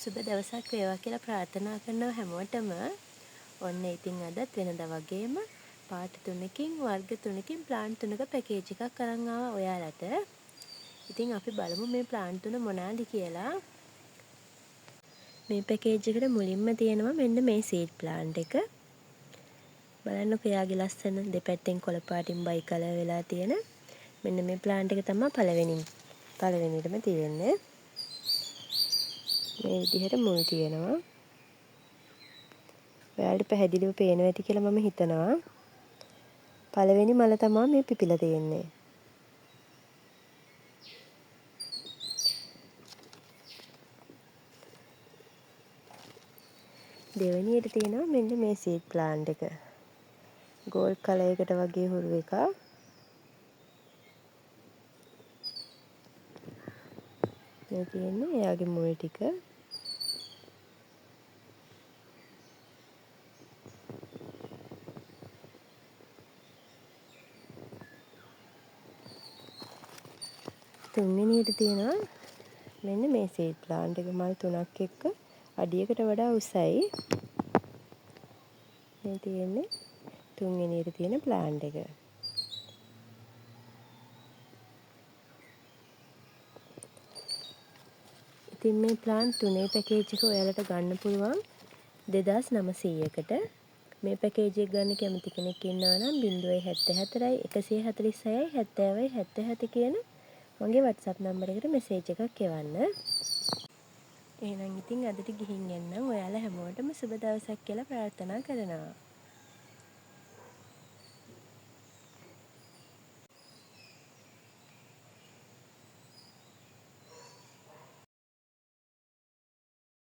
සුබ දවසක් වේවා කියලා ප්‍රාර්ථනා කරනවා හැමෝටම. ඔන්න ඉතින් අදත් වෙනදා වගේම පාට 3කින් වර්ග 3කින් ප්ලාන්ට් 3ක පැකේජ් එකක් අරන් ආවා ඔයාලට. ඉතින් අපි බලමු මේ ප්ලාන්ට් 3 මොනවාද කියලා. මේ පැකේජ් එකට මුලින්ම තියෙනවා මෙන්න මේ සීඩ් ප්ලාන්ට් එක. බලන්නකෝ එයාගේ ලස්සන දෙපැත්තෙන් කොළ පාටින් බයි කලර් වෙලා තියෙන මෙන්න මේ ප්ලාන්ට් එක තමයි පළවෙනිටම තියෙන්නේ. මේ විදිහට මුල් තියෙනවා. ඔයාලට පැහැදිලිව පේනවා ඇති කියලා මම හිතනවා. පළවෙනි මල තමයි මේ පිපිලා තියෙන්නේ. දෙවෙනියට තියෙනවා මෙන්න මේ සීඩ් ප්ලාන්ට් එක. ගෝල්ඩ් කලර් එකට වගේ හුරු එකක්. මේ තියෙන්නේ එයාගේ මුල් ටික. තුන්වෙනියට තියෙනවා මෙන්න මේ සීඩ් ප්ලාන්ට් එක මල් 3ක් එක්ක අඩියකට වඩා උසයි. මේ තියෙන්නේ තුන්වෙනියට තියෙන ප්ලාන්ට් එක. ඉතින් මේ ප්ලාන්ට් 3 පැකේජ් එක ඔයාලට ගන්න පුළුවන් 2900කට. මේ පැකේජ් එක ගන්න කැමති කෙනෙක් ඉන්නවා නම් 074 146 70 77 කියන මගේ WhatsApp නම්බර් එකට මෙසේජ් එකක් එවන්න. එහෙනම් ඉතින් අදට ගිහින් එන්නම්. ඔයාලා හැමෝටම සුබ දවසක් කියලා ප්‍රාර්ථනා කරනවා.